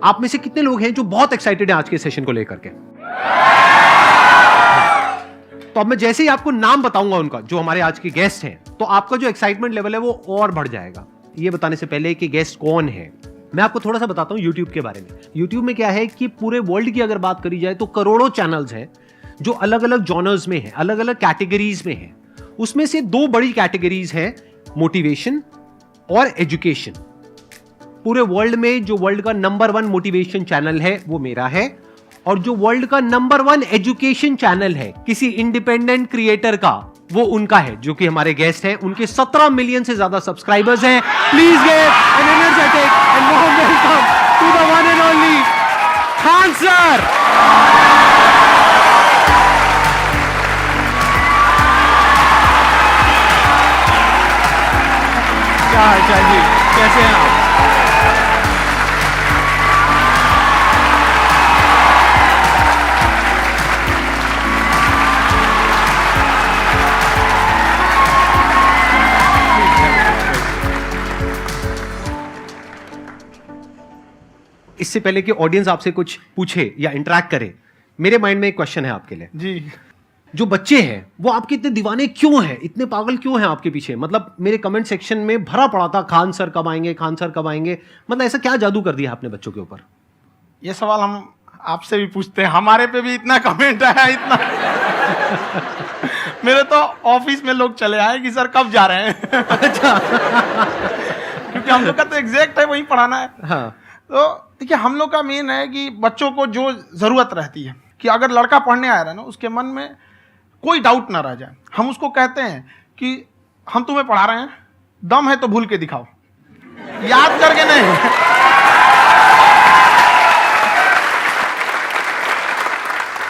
आप में से कितने लोग हैं जो बहुत एक्साइटेड हैं आज के सेशन को लेकर के? तो अब मैं जैसे ही आपको नाम बताऊंगा उनका, जो हमारे आज के गेस्ट हैं, तो आपका जो एक्साइटमेंट लेवल है वो और बढ़ जाएगा। ये बताने से पहले कि गेस्ट कौन है, मैं आपको थोड़ा सा बताता हूं YouTube के बारे में। YouTube में क्या है कि पूरे वर्ल्ड की अगर बात करी जाए तो करोड़ों चैनल्स हैं जो अलग अलग जॉनर्स में हैं, अलग अलग कैटेगरीज में हैं। उसमें से दो बड़ी कैटेगरीज हैं, मोटिवेशन और एजुकेशन। पूरे वर्ल्ड में जो वर्ल्ड का नंबर 1 मोटिवेशन चैनल है वो मेरा है, और जो वर्ल्ड का नंबर 1 एजुकेशन चैनल है किसी इंडिपेंडेंट क्रिएटर का, वो उनका है, जो कि हमारे गेस्ट हैं। उनके 17 मिलियन से ज्यादा सब्सक्राइबर्स हैं। Please give an energetic and warm welcome to the one and only Khan sir. क्या हाल चाल जी, कैसे हैं आप? इससे पहले कि ऑडियंस आपसे कुछ पूछे या इंटरेक्ट करे, मेरे माइंड में एक क्वेश्चन है आपके लिए जी। जो बच्चे हैं वो आपके इतने दीवाने क्यों हैं, इतने पागल क्यों हैं आपके पीछे? मतलब मेरे कमेंट सेक्शन में भरा पड़ा था, खान सर कब आएंगे, खान सर कब आएंगे। मतलब ऐसा क्या जादू कर दिया आपने बच्चों के ऊपर? ये सवाल हम आपसे भी पूछते हैं, हमारे पे भी इतना कमेंट आया, इतना मेरे तो ऑफिस में लोग चले आए कि सर कब जा रहे हैं। अच्छा। क्योंकि हम लोग का तो एग्जैक्ट है, वही पढ़ाना है। हाँ। तो देखिए, हम लोग का मेन है कि बच्चों को जो जरूरत रहती है कि अगर लड़का पढ़ने आ रहा है ना, उसके मन में कोई डाउट ना रह जाए। हम उसको कहते हैं कि हम तुम्हें पढ़ा रहे हैं, दम है तो भूल के दिखाओ, याद करके नहीं।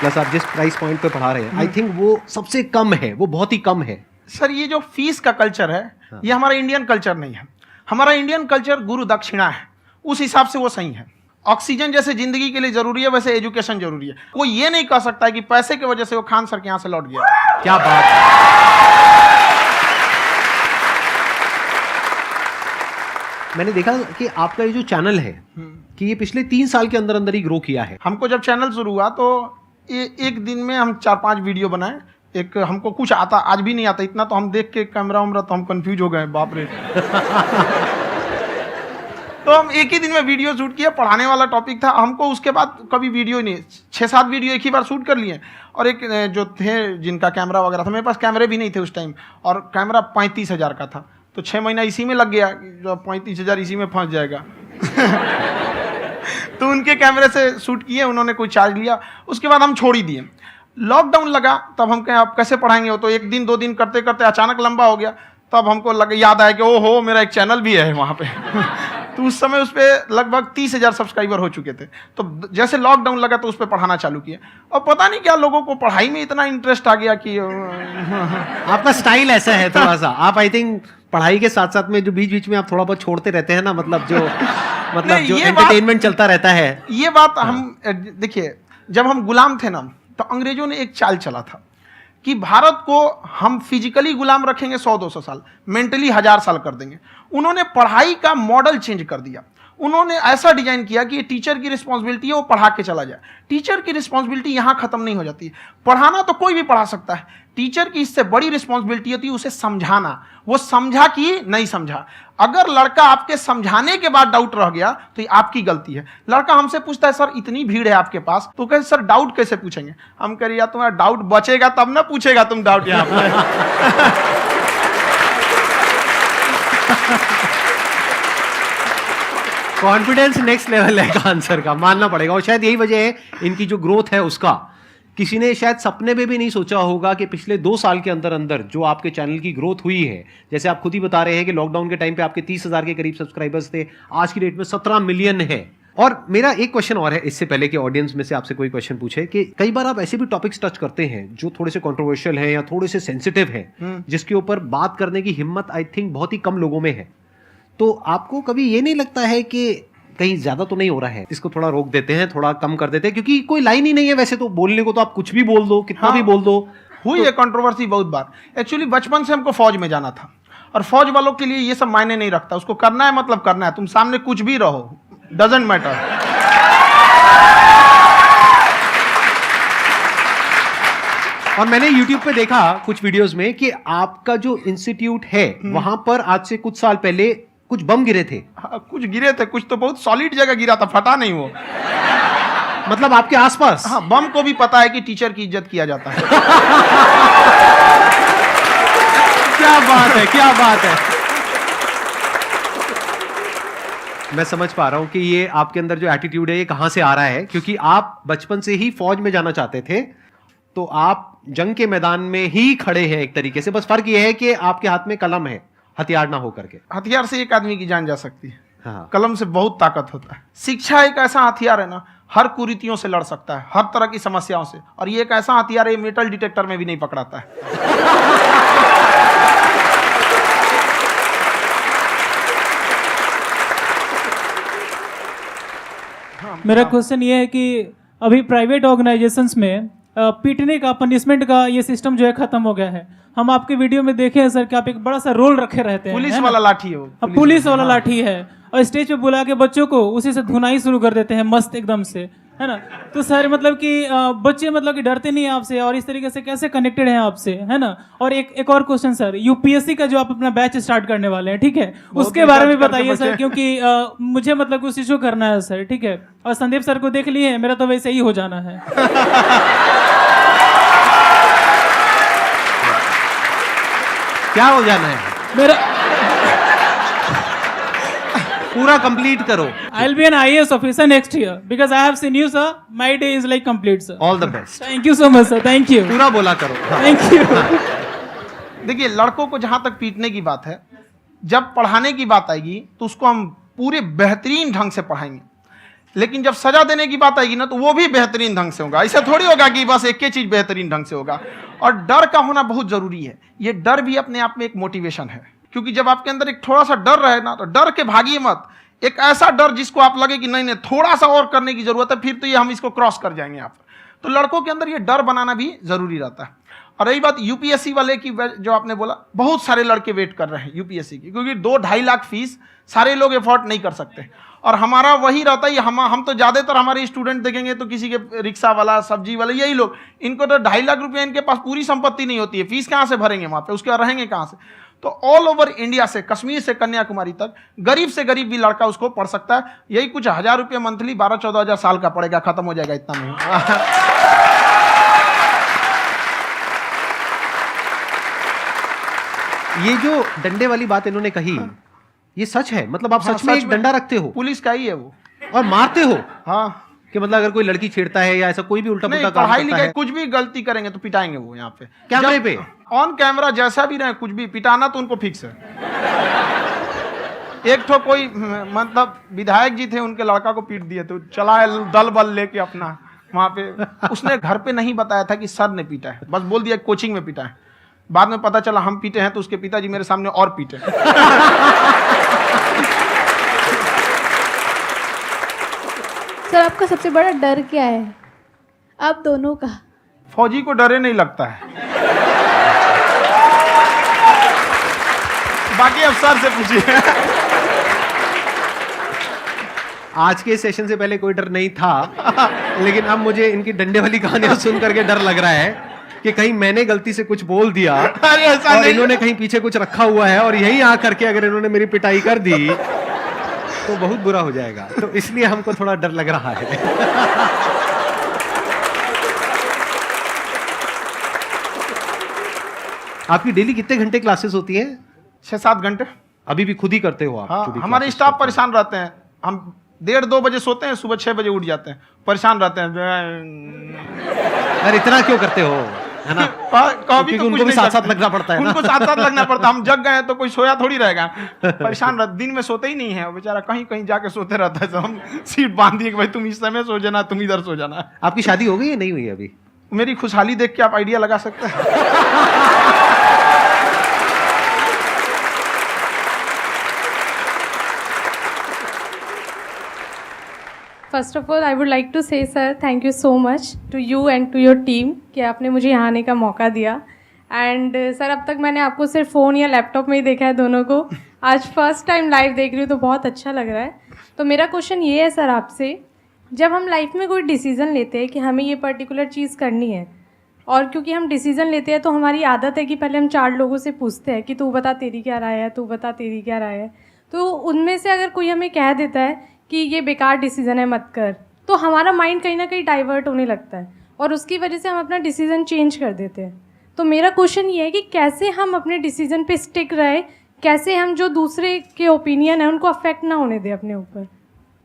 प्लस आप जिस प्राइस पॉइंट पे पढ़ा रहे हैं, आई थिंक वो सबसे कम है, वो बहुत ही कम है। सर, ये जो फीस का कल्चर है, ये हमारा इंडियन कल्चर नहीं है। हमारा इंडियन कल्चर गुरु दक्षिणा है, उस हिसाब से वो सही है। ऑक्सीजन जैसे जिंदगी के लिए जरूरी है, वैसे एजुकेशन जरूरी है। कोई ये नहीं कह सकता है कि पैसे की वजह से वो खान सर के यहां से लौट गया। क्या बात है। मैंने देखा कि आपका ये जो चैनल है कि ये पिछले 3 साल के अंदर अंदर ही ग्रो किया है। हमको जब चैनल शुरू हुआ तो एक दिन में हम 4-5 वीडियो बनाए। एक हमको कुछ आता, आज भी नहीं आता इतना, तो हम देख के कैमरा उमरा तो हम कंफ्यूज हो गए, बाप रे। तो हम एक ही दिन में वीडियो शूट किया, पढ़ाने वाला टॉपिक था हमको। उसके बाद कभी वीडियो ही नहीं, 6-7 वीडियो एक ही बार शूट कर लिए। और एक जो थे जिनका कैमरा वगैरह था, मेरे पास कैमरे भी नहीं थे उस टाइम, और कैमरा 35,000 का था, तो 6 महीना इसी में लग गया। जो 35,000 इसी में फंस जाएगा। तो उनके कैमरे से शूट किए, उन्होंने कोई चार्ज लिया, उसके बाद हम छोड़ ही दिए। लॉकडाउन लगा, तब हम कहें आप कैसे पढ़ाएंगे, वो तो 1 दिन 2 दिन करते करते अचानक लंबा हो गया। तब हमको याद आया कि ओहो, मेरा एक चैनल भी है वहाँ पे। तो उस समय उस पर लगभग 30,000 सब्सक्राइबर हो चुके थे। तो जैसे लॉकडाउन लगा तो उस पर पढ़ाना चालू किया, और पता नहीं क्या लोगों को पढ़ाई में इतना इंटरेस्ट आ गया कि आपका स्टाइल ऐसा है थोड़ा सा। आप आई थिंक पढ़ाई के साथ साथ में जो बीच बीच में आप थोड़ा बहुत छोड़ते रहते हैं ना, मतलब जो एंटरटेनमेंट चलता रहता है। ये बात हम देखिए, जब हम गुलाम थे ना, तो अंग्रेजों ने एक चाल चला था कि भारत को हम फिजिकली गुलाम रखेंगे 100-200 साल, मेंटली 1000 साल कर देंगे। उन्होंने पढ़ाई का मॉडल चेंज कर दिया। उन्होंने ऐसा डिजाइन किया कि टीचर की रिस्पॉन्सिबिलिटी है वो पढ़ा के चला जाए। टीचर की रिस्पॉन्सिबिलिटी यहाँ खत्म नहीं हो जाती है। पढ़ाना तो कोई भी पढ़ा सकता है, टीचर की इससे बड़ी रिस्पॉन्सिबिलिटी होती है उसे समझाना। वो समझा कि नहीं समझा। अगर लड़का आपके समझाने के बाद डाउट रह गया तो ये आपकी गलती है। लड़का हमसे पूछता है, सर इतनी भीड़ है आपके पास, तो कहते सर डाउट कैसे पूछेंगे? हम कह रहे यार तुम्हारा डाउट बचेगा तब ना पूछेगा तुम डाउट यहाँ पे। कॉन्फिडेंस नेक्स्ट लेवल है खान सर का, मानना पड़ेगा। और शायद यही वजह है इनकी जो ग्रोथ है उसका। किसी ने शायद सपने में भी नहीं सोचा होगा कि पिछले 2 साल के अंदर अंदर जो आपके चैनल की ग्रोथ हुई है, जैसे आप खुद ही बता रहे हैं कि लॉकडाउन के टाइम पे आपके 30,000 के करीब सब्सक्राइबर्स थे, आज की डेट में 17 मिलियन है। और मेरा एक क्वेश्चन और है, इससे पहले कि ऑडियंस में से आपसे कोई क्वेश्चन पूछे, कि कई बार आप ऐसे भी टॉपिक्स टच करते हैं जो थोड़े से कंट्रोवर्शियल हैं या थोड़े से सेंसिटिव हैं, जिसके ऊपर बात करने की हिम्मत आई थिंक बहुत ही कम लोगों में है। तो आपको कभी ये नहीं लगता है कि कहीं ज्यादा तो नहीं हो रहा है, इसको थोड़ा रोक देते हैं, थोड़ा कम कर देते हैं? क्योंकि कोई लाइन ही नहीं है वैसे तो बोलने को, तो आप कुछ भी बोल दो, कितना भी बोल दो। हुई है कंट्रोवर्सी बहुत बार। एक्चुअली बचपन से हमको फौज में जाना था, और फौज वालों के लिए ये सब मायने नहीं रखता। उसको करना है मतलब करना है, तुम सामने कुछ भी रहो, डजंट मैटर। और मैंने YouTube पे देखा कुछ वीडियोस में कि आपका जो इंस्टीट्यूट है वहां पर आज से कुछ साल पहले कुछ बम गिरे थे। हाँ, कुछ गिरे थे, कुछ तो बहुत सॉलिड जगह गिरा था, फटा नहीं वो। मतलब आपके आसपास। हाँ, बम को भी पता है कि टीचर की इज्जत किया जाता है। क्या बात है, क्या बात है। मैं समझ पा रहा हूं कि ये आपके अंदर जो एटीट्यूड है ये कहां से आ रहा है, क्योंकि आप बचपन से ही फौज में जाना चाहते थे, तो आप जंग के मैदान में ही खड़े हैं एक तरीके से। बस फर्क ये है कि आपके हाथ में कलम है, हथियार ना हो करके। हथियार से एक आदमी की जान जा सकती है, हाँ। कलम से बहुत ताकत होता है। शिक्षा एक ऐसा हथियार है ना, हर कुरीतियों से लड़ सकता है, हर तरह की समस्याओं से। और ये एक ऐसा हथियार है, मेटल डिटेक्टर में भी नहीं पकड़ाता है। मेरा क्वेश्चन ये है कि अभी प्राइवेट ऑर्गेनाइजेशंस में पीटने का, पनिशमेंट का ये सिस्टम जो है खत्म हो गया है। हम आपके वीडियो में देखे हैं सर कि आप एक बड़ा सा रोल रखे रहते हैं, पुलिस है वाला ना? लाठी है वो, पुलिस वाला लाठी है, और स्टेज पे बुला के बच्चों को उसी से धुनाई शुरू कर देते हैं मस्त एकदम से, है ना? तो सर मतलब कि बच्चे मतलब कि डरते नहीं हैं आपसे, और इस तरीके से कैसे कनेक्टेड हैं आपसे, है ना? और एक और क्वेश्चन सर, यूपीएससी का जो आप अपना बैच स्टार्ट करने वाले हैं, ठीक है, उसके बारे में बताइए सर, क्योंकि मुझे मतलब कुछ इशू करना है सर, ठीक है? और संदीप सर को देख लिए, मेरा तो वैसे ही हो जाना है। क्या हो जाना है? मेरा पूरा कंप्लीट करो। I'll be an IAS officer next year because I have seen you, sir. My day is like complete, sir. All the best. Thank you so much, sir. Thank you. पूरा बोला करो। हाँ। Thank you. देखिए, लड़कों को जहां तक पीटने की बात है, जब पढ़ाने की बात आएगी तो उसको हम पूरे बेहतरीन ढंग से पढ़ाएंगे। लेकिन जब सजा देने की बात आएगी ना, तो वो भी बेहतरीन ढंग से होगा। ऐसा थोड़ी होगा कि बस एक ही चीज बेहतरीन ढंग से होगा। और डर का होना बहुत जरूरी है। ये डर भी अपने आप में एक मोटिवेशन है, क्योंकि जब आपके अंदर एक थोड़ा सा डर रहे ना, तो डर के भागिए मत। एक ऐसा डर जिसको आप लगे कि नहीं नहीं थोड़ा सा और करने की जरूरत है, फिर तो ये हम इसको क्रॉस कर जाएंगे यहाँ पर। तो लड़कों के अंदर ये डर बनाना भी जरूरी रहता है। और रही बात यूपीएससी वाले की, जो आपने बोला, बहुत सारे लड़के वेट कर रहे हैं यूपीएससी की, क्योंकि 2-2.5 लाख फीस सारे लोग एफोर्ड नहीं कर सकते। और हमारा वही रहता है, हम तो ज्यादातर हमारे स्टूडेंट देखेंगे तो किसी के रिक्शा वाला, सब्जी वाला, यही लोग, इनको तो 2.5 लाख रुपया, इनके पास पूरी संपत्ति नहीं होती है, फीस कहाँ से भरेंगे वहां पे, उसके बाद रहेंगे कहाँ से? तो ऑल ओवर इंडिया से, कश्मीर से कन्याकुमारी तक, गरीब से गरीब भी लड़का उसको पढ़ सकता है। यही कुछ 1000 रुपये मंथली, 12-14 हजार साल का पड़ेगा, खत्म हो जाएगा इतना में। ये जो डंडे वाली बात इन्होंने कही, ये सच है? मतलब आप हाँ, सच में एक डंडा रखते हो पुलिस का ही है वो, और मारते हो? हाँ। कि मतलब अगर कोई लड़की छेड़ता है या ऐसा कोई भी उल्टा नहीं, पुल्टा काम पढ़ाई करता लिखाई है, कुछ भी गलती करेंगे तो पिटाएंगे वो यहाँ पे, कैमरे पे, ऑन कैमरा, जैसा भी रहे, कुछ भी पिटाना तो उनको फिक्स है। एक तो कोई मतलब विधायक जी थे, उनके लड़का को पीट दिए, तो चला है दल बल लेके अपना वहां पे। उसने घर पे नहीं बताया था कि सर ने पीटा है, बस बोल दिया कोचिंग में पीटा है। बाद में पता चला हम पीटे हैं, तो उसके पिताजी मेरे सामने और पीटे। सर आपका सबसे बड़ा डर क्या है, आप दोनों का? फौजी को डरे नहीं लगता है, बाकी अफसर से पूछिए। आज के सेशन से पहले कोई डर नहीं था, लेकिन अब मुझे इनकी डंडे वाली कहानियां सुन करके डर लग रहा है कि कहीं मैंने गलती से कुछ बोल दिया अरे ऐसा और नहीं। इन्होंने कहीं पीछे कुछ रखा हुआ है, और यहीं आ करके अगर इन्होंने मेरी पिटाई कर दी तो बहुत बुरा हो जाएगा। तो इसलिए हमको थोड़ा डर लग रहा है। आपकी डेली कितने घंटे क्लासेस होती हैं? 6-7 घंटे। अभी भी खुद ही करते हो आप? हाँ, जो भी हमारे classes स्टाफ करते हो। परेशान रहते हैं। हम 1:30-2 बजे सोते हैं, सुबह 6 बजे उठ जाते हैं, परेशान रहते हैं। यार इतना क्यों करते हो, है ना? कभी तो उनको भी साथ साथ लगना पड़ता है ना? उनको साथ साथ लगना पड़ता है। हम जग गए तो कोई सोया थोड़ी रहेगा, परेशान रह, दिन में सोते ही नहीं है बेचारा, कहीं कहीं जाके सोते रहता है। तो हम सीट बांध दिए कि भाई तुम इस समय सो जाना, तुम इधर सो जाना। आपकी शादी हो गई या नहीं हुई अभी? मेरी खुशहाली देख के आप आइडिया लगा सकते हैं। First of all I would like to say sir thank you so much to you and to your team कि आपने मुझे यहाँ आने का मौका दिया। एंड सर अब तक मैंने आपको सिर्फ फ़ोन या लैपटॉप में ही देखा है दोनों को, आज फर्स्ट टाइम लाइव देख रही हूँ तो बहुत अच्छा लग रहा है। तो मेरा क्वेश्चन ये है सर आपसे, जब हम लाइफ में कोई डिसीज़न लेते हैं कि हमें ये पर्टिकुलर चीज़ करनी है, और क्योंकि हम डिसीजन लेते हैं तो हमारी आदत है कि पहले हम 4 लोगों से पूछते हैं कि तू बता तेरी क्या राय है, तू बता तेरी क्या राय है। तो उनमें से अगर कोई हमें कह देता है कि ये बेकार डिसीजन है मत कर, तो हमारा माइंड कहीं ना कहीं डाइवर्ट होने लगता है और उसकी वजह से हम अपना डिसीजन चेंज कर देते हैं। तो मेरा क्वेश्चन ये है कि कैसे हम अपने डिसीजन पे स्टिक रहे, कैसे हम जो दूसरे के ओपिनियन है उनको अफेक्ट ना होने दें अपने ऊपर।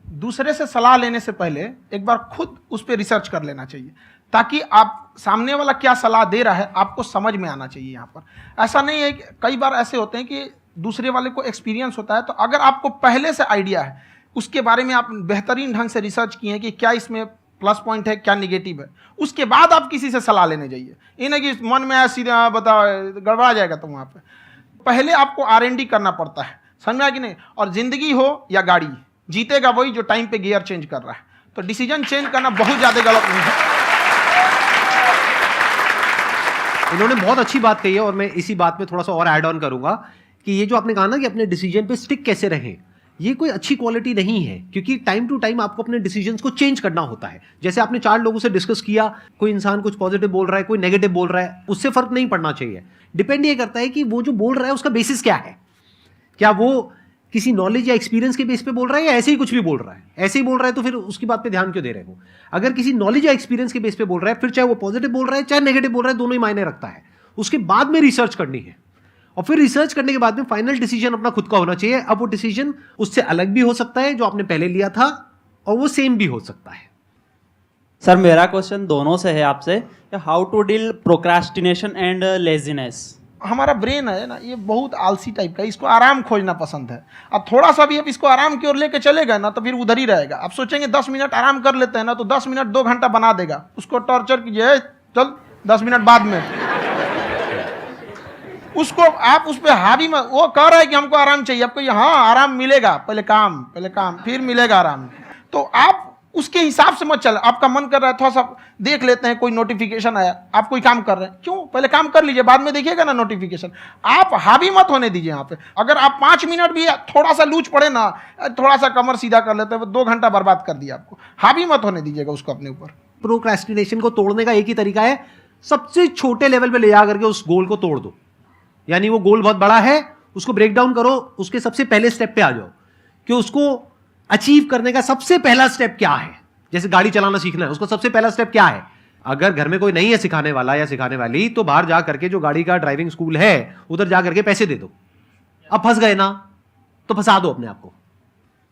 दूसरे से सलाह लेने से पहले एक बार खुद उस पर रिसर्च कर लेना चाहिए, ताकि आप सामने वाला क्या सलाह दे रहा है आपको समझ में आना चाहिए। यहाँ पर ऐसा नहीं है कि कई बार ऐसे होते हैं कि दूसरे वाले को एक्सपीरियंस होता है, तो अगर आपको पहले से आइडिया है, उसके बारे में आप बेहतरीन ढंग से रिसर्च किए हैं कि क्या इसमें प्लस पॉइंट है क्या निगेटिव है, उसके बाद आप किसी से सलाह लेने जाइए। ये नहीं कि मन में आया सीधा बता गड़बड़ा जाएगा। तो वहाँ पे पहले आपको R&D करना पड़ता है, समझ में आया कि नहीं। और जिंदगी हो या गाड़ी, जीतेगा वही जो टाइम पे गियर चेंज कर रहा है। तो डिसीजन चेंज करना बहुत ज़्यादा गलत नहीं है। इन्होंने बहुत अच्छी बात कही है और मैं इसी बात में थोड़ा सा और ऐड ऑन करूंगा कि ये जो आपने कहा ना कि अपने डिसीजन पे स्टिक कैसे रहें, ये कोई अच्छी क्वालिटी नहीं है, क्योंकि टाइम टू टाइम आपको अपने डिसीजंस को चेंज करना होता है। जैसे आपने 4 लोगों से डिस्कस किया, कोई इंसान कुछ पॉजिटिव बोल रहा है, कोई नेगेटिव बोल रहा है, उससे फर्क नहीं पड़ना चाहिए। डिपेंड ये करता है कि वो जो बोल रहा है उसका बेसिस क्या है। क्या वो किसी नॉलेज या एक्सपीरियंस के बेस पे बोल रहा है या ऐसे ही कुछ भी बोल रहा है? ऐसे ही बोल रहा है तो फिर उसकी बात पे ध्यान क्यों दे रहे हो? अगर किसी नॉलेज या एक्सपीरियंस के बेस पे बोल रहा है, फिर चाहे वो पॉजिटिव बोल रहा है चाहे नेगेटिव बोल रहा है, दोनों ही मायने रखता है। उसके बाद में रिसर्च करनी है और फिर रिसर्च करने के बाद में फाइनल डिसीजन अपना खुद का होना चाहिए। अब वो डिसीजन उससे अलग भी हो सकता है जो आपने पहले लिया था, और वो सेम भी हो सकता है। सर मेरा क्वेश्चन दोनों से है आपसे, how to deal procrastination and laziness. हमारा ब्रेन है ना, ये बहुत आलसी टाइप का है, इसको आराम खोजना पसंद है। अब थोड़ा सा भी आप इसको आराम की ओर लेके चले गए ना तो फिर उधर ही रहेगा। आप सोचेंगे 10 मिनट आराम कर लेते हैं ना, तो 10 मिनट 2 घंटा बना देगा। उसको टॉर्चर कीजिए, चल 10 मिनट बाद में उसको आप उस पर हावी मत। वो कह रहा है कि हमको आराम चाहिए, आपको हाँ आराम मिलेगा, पहले काम फिर मिलेगा आराम। तो आप उसके हिसाब से मत चल। आपका मन कर रहा है थोड़ा सा देख लेते हैं, कोई नोटिफिकेशन आया, आप कोई काम कर रहे हैं, क्यों पहले काम कर लीजिए, बाद में देखिएगा ना नोटिफिकेशन। आप हावी मत होने दीजिए यहाँ पे। अगर आप 5 मिनट भी थोड़ा सा लूज पड़े ना, थोड़ा सा कमर सीधा कर लेते हैं, 2 घंटा बर्बाद कर दिया आपको। हावी मत होने दीजिएगा उसको अपने ऊपर। प्रोक्रेस्टिनेशन को तोड़ने का एक ही तरीका है, सबसे छोटे लेवल पे ले जा करके उस गोल को तोड़ दो। यानी वो गोल बहुत बड़ा है, उसको ब्रेक डाउन करो, उसके सबसे पहले स्टेप पे आ जाओ कि उसको अचीव करने का सबसे पहला स्टेप क्या है। जैसे गाड़ी चलाना सीखना है, उसका सबसे पहला स्टेप क्या है। अगर घर में कोई नहीं है सिखाने वाला या सिखाने वाली, तो बाहर जा करके जो गाड़ी का ड्राइविंग स्कूल है उधर जा करके पैसे दे दो। अब फंस गए ना तो फंसा दो अपने आप को।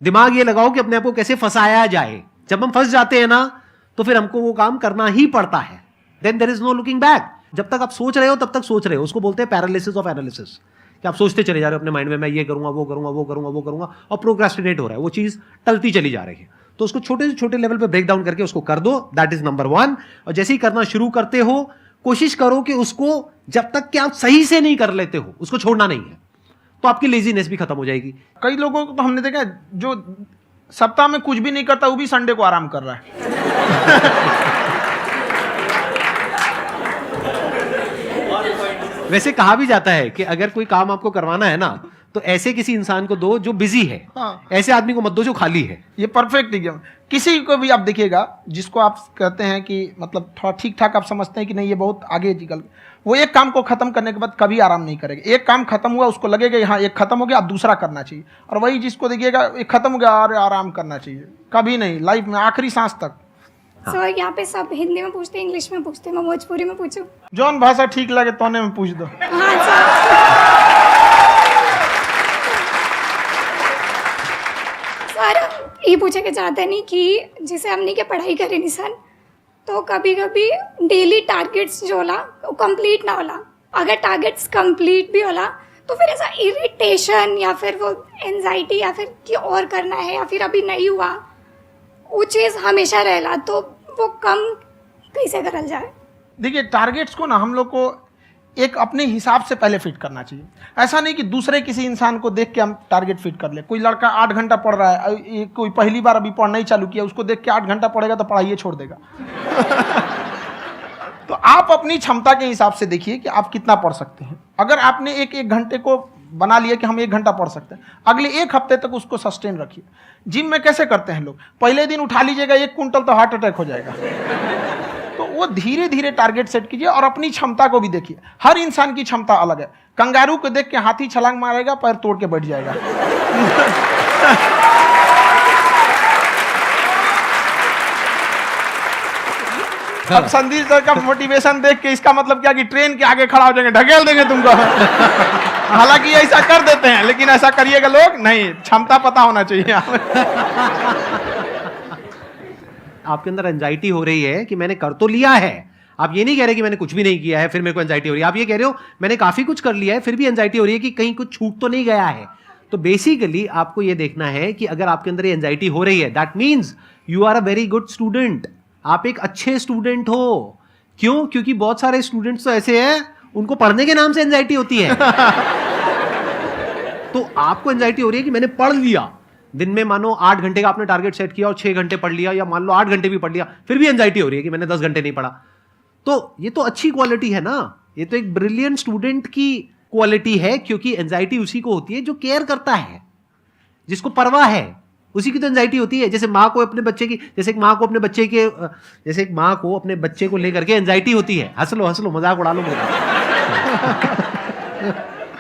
दिमाग ये लगाओ कि अपने आप को कैसे फंसाया जाए। जब हम फंस जाते हैं ना तो फिर हमको वो काम करना ही पड़ता है। Then there is no looking back. जब तक आप सोच रहे हो तब तक सोच रहे हो, उसको बोलते हैं पैरालिसिस ऑफ एनालिसिस, कि आप सोचते चले जा रहे हो अपने माइंड में, मैं ये करूंगा वो करूंगा वो करूंगा वो करूंगा, और प्रोक्रेस्टिनेट हो रहा है, वो चीज टलती चली जा रही है। तो उसको छोटे से छोटे लेवल पे ब्रेक डाउन करके उसको कर दो, दैट इज नंबर 1। और जैसे ही करना शुरू करते हो, कोशिश करो कि उसको जब तक कि आप सही से नहीं कर लेते हो उसको छोड़ना नहीं है, तो आपकी लेजीनेस भी खत्म हो जाएगी। कई लोगों को तो हमने देखा जो सप्ताह में कुछ भी नहीं करता, वो भी संडे को आराम कर रहा है। वैसे कहा भी जाता है कि अगर कोई काम आपको करवाना है ना तो ऐसे किसी इंसान को दो जो बिजी है। हाँ। ऐसे आदमी को मत दो जो खाली है। ये परफेक्ट एग्जाम। किसी को भी आप देखिएगा जिसको आप कहते हैं कि मतलब थोड़ा ठीक ठाक आप समझते हैं कि नहीं ये बहुत आगे निकल, वो एक काम को खत्म करने के बाद कभी आराम नहीं करेगा। एक काम खत्म हुआ उसको लगेगा हाँ एक खत्म हो गया, अब दूसरा करना चाहिए। और वही जिसको देखिएगा एक खत्म हो गया और आराम करना चाहिए, कभी नहीं, लाइफ में आखिरी सांस तक। सर यहाँ पे सब हिंदी में पूछते हैं, इंग्लिश में पूछते हैं, मैं भोजपुरी में पूछूं? जौन भाषा ठीक लगे तोने में पूछ दो। हाँ सर। सर ये पूछे के चाहते नहीं कि जैसे हमने के पढ़ाई करे नहीं सर, तो कभी कभी डेली टारगेट्स जो होला वो कंप्लीट ना होला। अगर टारगेट्स कंप्लीट भी होला तो फिर ऐसा इरिटेशन या फिर वो एंजाइटी या फिर कि और करना है या फिर अभी नहीं हुआ, वो चीज़ हमेशा रहेला। तो वो कम कैसे करल जाए? देखिए टारगेट्स को ना हम लोग को एक अपने हिसाब से पहले फिट करना चाहिए। ऐसा नहीं कि दूसरे किसी इंसान को देख के हम टारगेट फिट कर ले। कोई लड़का 8 घंटा पढ़ रहा है, कोई पहली बार अभी पढ़ना ही चालू किया, उसको देख के 8 घंटा पढ़ेगा तो पढ़ाई छोड़ देगा। तो आप अपनी क्षमता के हिसाब से देखिए कि आप कितना पढ़ सकते हैं। अगर आपने एक घंटे को बना लिया कि हम 1 घंटा पढ़ सकते हैं, अगले 1 हफ्ते तक उसको सस्टेन रखिए। जिम में कैसे करते हैं लोग, पहले दिन उठा लीजिएगा 1 कुंटल तो हार्ट अटैक हो जाएगा। तो वो धीरे धीरे टारगेट सेट कीजिए और अपनी क्षमता को भी देखिए। हर इंसान की क्षमता अलग है। कंगारू को देख के हाथी छलांग मारेगा, पैर तोड़ के बैठ जाएगा। अब संदीप सर का मोटिवेशन देख के इसका मतलब क्या कि ट्रेन के आगे खड़ा हो जाएंगे, ढकेल देंगे तुमको। हालांकि ऐसा कर देते हैं, लेकिन ऐसा करिएगा लोग नहीं, क्षमता पता होना चाहिए। आपके अंदर एंजाइटी हो रही है कि मैंने कर तो लिया है। आप ये नहीं कह रहे कि मैंने कुछ भी नहीं किया है फिर मेरे को एंजाइटी हो रही है। आप ये कह रहे हो मैंने काफी कुछ कर लिया है फिर भी एंजाइटी हो रही है कि कहीं कुछ छूट तो नहीं गया है। तो बेसिकली आपको ये देखना है कि अगर आपके अंदर ये एंजाइटी हो रही है, that means you are a very good student. आप एक अच्छे स्टूडेंट हो। क्यों? क्योंकि बहुत सारे स्टूडेंट्स तो ऐसे हैं उनको पढ़ने के नाम से एंजाइटी होती है। तो आपको एंजाइटी हो रही है कि मैंने पढ़ लिया, दिन में मानो 8 घंटे का आपने टारगेट सेट किया और 6 घंटे पढ़ लिया, या मान लो 8 घंटे भी पढ़ लिया, फिर भी एंजाइटी हो रही है कि मैंने 10 घंटे नहीं पढ़ा। तो ये तो अच्छी क्वालिटी है ना, ये तो एक ब्रिलियंट स्टूडेंट की क्वालिटी है, क्योंकि एंजाइटी उसी को होती है जो केयर करता है, जिसको परवाह है, उसी की तो एंजाइटी होती है। जैसे माँ को अपने बच्चे की, जैसे एक माँ को अपने बच्चे के, जैसे एक माँ को अपने बच्चे को लेकर के एंजाइटी होती है। हंस लो मजाक उड़ा लो मेरा।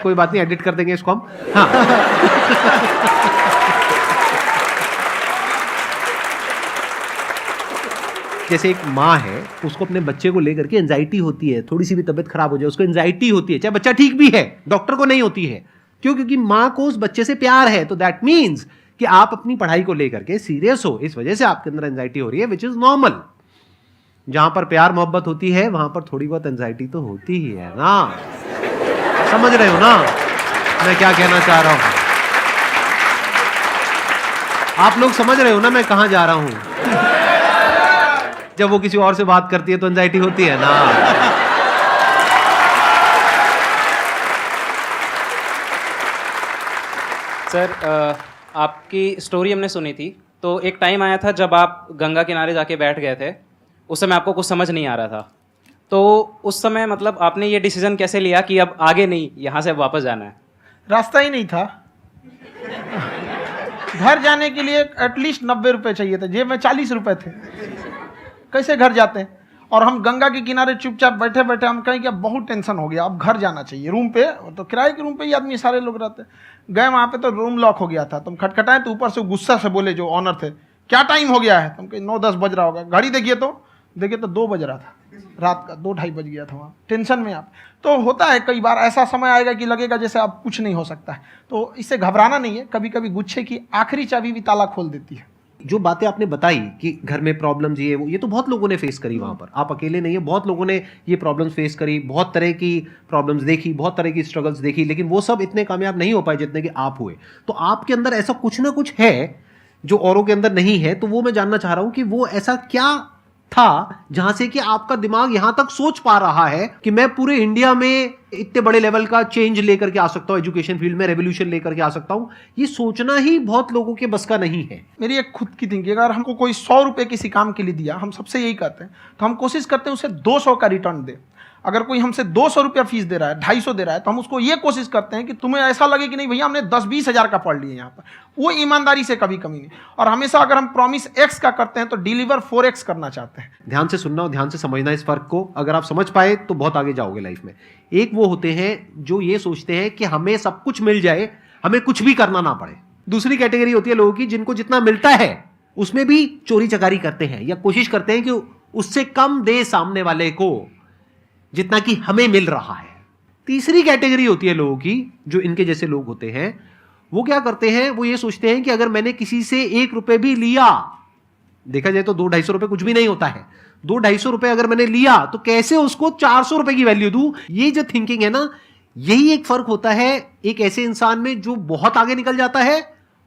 कोई बात नहीं, एडिट कर देंगे इसको हम। हाँ। जैसे एक माँ है, उसको अपने बच्चे को लेकर के एंजाइटी होती है, थोड़ी सी भी तबीयत खराब हो जाए उसको एंजाइटी होती है, चाहे बच्चा ठीक भी है, डॉक्टर को नहीं होती है। क्यों? क्योंकि माँ को उस बच्चे से प्यार है। तो दैट मीन्स कि आप अपनी पढ़ाई को लेकर के सीरियस हो, इस वजह से आपके अंदर एंजाइटी हो रही है, विच इज नॉर्मल। जहां पर प्यार मोहब्बत होती है वहां पर थोड़ी बहुत एंजाइटी तो होती ही है ना। समझ रहे हो ना मैं क्या कहना चाह रहा हूं? आप लोग समझ रहे हो ना मैं कहां जा रहा हूं? जब वो किसी और से बात करती है तो एंजाइटी होती है ना। सर, आपकी स्टोरी हमने सुनी थी, तो एक टाइम आया था जब आप गंगा किनारे जाके बैठ गए थे। उस समय आपको कुछ समझ नहीं आ रहा था, तो उस समय मतलब आपने ये डिसीजन कैसे लिया कि अब आगे नहीं, यहाँ से वापस जाना है? रास्ता ही नहीं था। घर जाने के लिए एटलीस्ट 90 रुपए चाहिए थे, जेब में 40 रुपए थे। कैसे घर जाते हैं? और हम गंगा के किनारे चुपचाप बैठे बैठे हम कहें कि अब बहुत टेंशन हो गया, अब घर जाना चाहिए। रूम पे, तो किराए के रूम पे ही आदमी सारे लोग रहते। गए वहाँ पे तो रूम लॉक हो गया था। तुम खटखटाए तो ऊपर से गुस्सा से बोले जो ऑनर थे, क्या टाइम हो गया है? तुम कहे 9-10 बज रहा होगा। घड़ी देखिए तो 2 बज रहा था रात का, 2-2:30 बज गया था। वहाँ टेंशन में आप, तो होता है कई बार ऐसा समय आएगा कि लगेगा जैसे अब कुछ नहीं हो सकता है। तो इससे घबराना नहीं है। कभी कभी गुच्छे की आखिरी चाबी भी ताला खोल देती है। जो बातें आपने बताई कि घर में प्रॉब्लम्स ये वो, ये तो बहुत लोगों ने फेस करी वहां पर। आप अकेले नहीं है, बहुत लोगों ने ये प्रॉब्लम्स फेस करी, बहुत तरह की प्रॉब्लम्स देखी, बहुत तरह की स्ट्रगल्स देखी, लेकिन वो सब इतने कामयाब नहीं हो पाए जितने कि आप हुए। तो आपके अंदर ऐसा कुछ ना कुछ है जो औरों के अंदर नहीं है। तो वो मैं जानना चाह रहा हूं कि वो ऐसा क्या था जहां से कि आपका दिमाग यहां तक सोच पा रहा है कि मैं पूरे इंडिया में इतने बड़े लेवल का चेंज लेकर के आ सकता हूं, एजुकेशन फील्ड में रेवोल्यूशन लेकर के आ सकता हूं। ये सोचना ही बहुत लोगों के बस का नहीं है। मेरी एक खुद की थिंकिंग, अगर हमको कोई 100 रुपए किसी काम के लिए दिया, हम सबसे यही कहते हैं, तो हम कोशिश करते हैं उसे 200 का रिटर्न दे। अगर कोई हमसे 200 रुपया फीस दे रहा है, 250 दे रहा है, तो हम उसको ये कोशिश करते हैं कि तुम्हें ऐसा लगे कि नहीं भैया हमने 10-20 हज़ार का पढ़ लिया यहाँ पर। वो ईमानदारी से कभी कमी नहीं। और हमेशा अगर हम प्रॉमिस एक्स का करते हैं तो डिलीवर 4x करना चाहते हैं। ध्यान से सुनना और ध्यान से समझना इस फर्क को। अगर आप समझ पाए तो बहुत आगे जाओगे लाइफ में। एक वो होते हैं जो ये सोचते हैं कि हमें सब कुछ मिल जाए, हमें कुछ भी करना ना पड़े। दूसरी कैटेगरी होती है लोगों की जिनको जितना मिलता है उसमें भी चोरी चकारी करते हैं या कोशिश करते हैं कि उससे कम दे सामने वाले को जितना कि हमें मिल रहा है। तीसरी कैटेगरी होती है लोगों की, जो इनके जैसे लोग होते हैं। वो क्या करते हैं? वो ये सोचते हैं कि अगर मैंने किसी से 1 रुपए भी लिया, देखा जाए तो 200-250 रुपए कुछ भी नहीं होता है, 200-250 रुपए अगर मैंने लिया तो कैसे उसको 400 रुपए की वैल्यू दूं। ये जो थिंकिंग है ना, यही एक फर्क होता है एक ऐसे इंसान में जो बहुत आगे निकल जाता है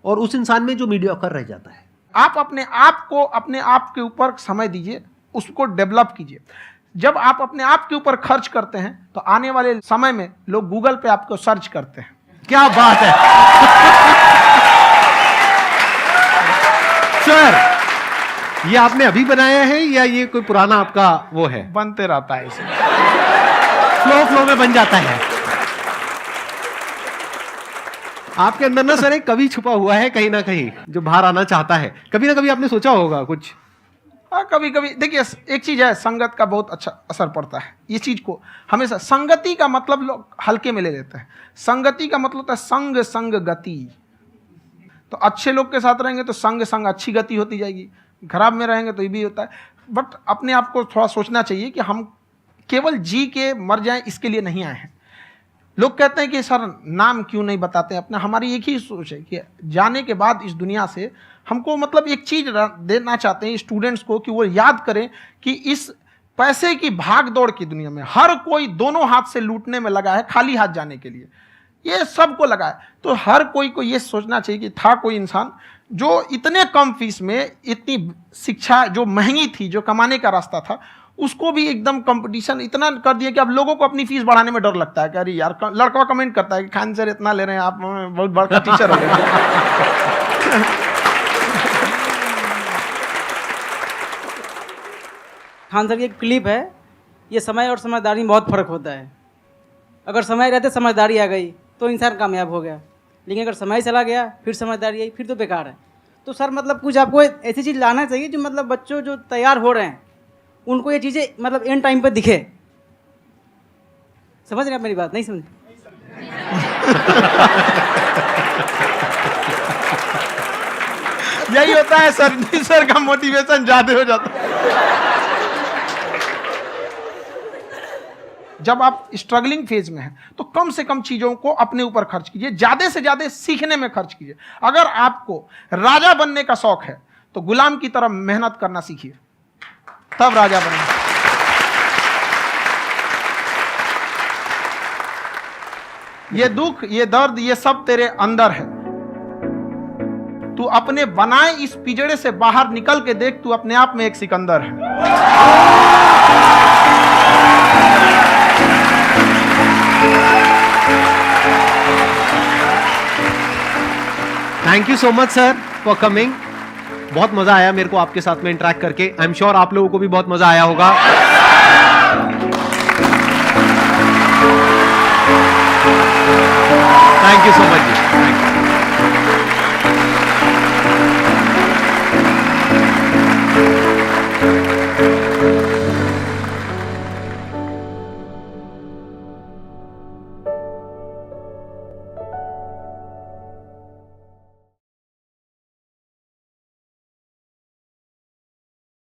और उस इंसान में जो मीडियोकर रह जाता है। आप अपने आप को अपने आप के ऊपर समय दीजिए, उसको डेवलप कीजिए। जब आप अपने आप के ऊपर खर्च करते हैं तो आने वाले समय में लोग गूगल पे आपको सर्च करते हैं। क्या बात है सर, ये आपने अभी बनाया है या ये कोई पुराना आपका वो है? बनते रहता है, इसे फ्लो में बन जाता है। आपके अंदर ना सर एक कवि छुपा हुआ है कहीं ना कहीं जो बाहर आना चाहता है। कभी ना कभी आपने सोचा होगा कुछ? कभी कभी देखिए, एक चीज है, संगत का बहुत अच्छा असर पड़ता है। ये चीज को हमेशा, संगति का मतलब लोग हल्के में ले लेते हैं। संगति का मतलब होता है संग संग गति। तो अच्छे लोग के साथ रहेंगे तो संग संग अच्छी गति होती जाएगी, खराब में रहेंगे तो ये भी होता है। बट अपने आप को थोड़ा सोचना चाहिए कि हम केवल जी के मर जाएं इसके लिए नहीं आए हैं। लोग कहते हैं कि सर नाम क्यों नहीं बताते अपना। हमारी एक ही सोच है कि जाने के बाद इस दुनिया से हमको मतलब एक चीज देना चाहते हैं स्टूडेंट्स को, कि वो याद करें कि इस पैसे की भाग दौड़ की दुनिया में हर कोई दोनों हाथ से लूटने में लगा है, खाली हाथ जाने के लिए ये सबको लगा है। तो हर कोई को ये सोचना चाहिए कि था कोई इंसान जो इतने कम फीस में इतनी शिक्षा जो महंगी थी, जो कमाने का रास्ता था, उसको भी एकदम कंपटीशन इतना कर दिया कि अब लोगों को अपनी फीस बढ़ाने में डर लगता है कि अरे यार, लड़का कमेंट करता है कि खान सर इतना ले रहे हैं आप, बहुत बड़ा टीचर हो गए। खान साहब की एक क्लिप है, ये समय और समझदारी में बहुत फ़र्क होता है। अगर समय रहते समझदारी आ गई तो इंसान कामयाब हो गया, लेकिन अगर समय चला गया फिर समझदारी आई फिर तो बेकार है। तो सर मतलब कुछ आपको ऐसी चीज़ लाना चाहिए जो मतलब बच्चों जो तैयार हो रहे हैं उनको ये चीज़ें मतलब एंड टाइम पे दिखे। समझ रहे हैं आप मेरी बात? नहीं समझ? यही होता है सर का मोटिवेशन ज्यादा हो जाता है। जब आप स्ट्रगलिंग फेज में हैं तो कम से कम चीजों को अपने ऊपर खर्च कीजिए, ज्यादा से ज्यादा सीखने में खर्च कीजिए। अगर आपको राजा बनने का शौक है तो गुलाम की तरह मेहनत करना सीखिए, तब राजा बनेंगे। ये दुख, ये दर्द, ये सब तेरे अंदर है। तू अपने बनाए इस पिंजड़े से बाहर निकल के देख, तू अपने आप में एक सिकंदर है। Thank you so much sir for coming. बहुत मजा आया मेरे को आपके साथ में इंटरेक्ट करके। आई एम श्योर आप लोगों को भी बहुत मजा आया होगा। Thank you so much ji.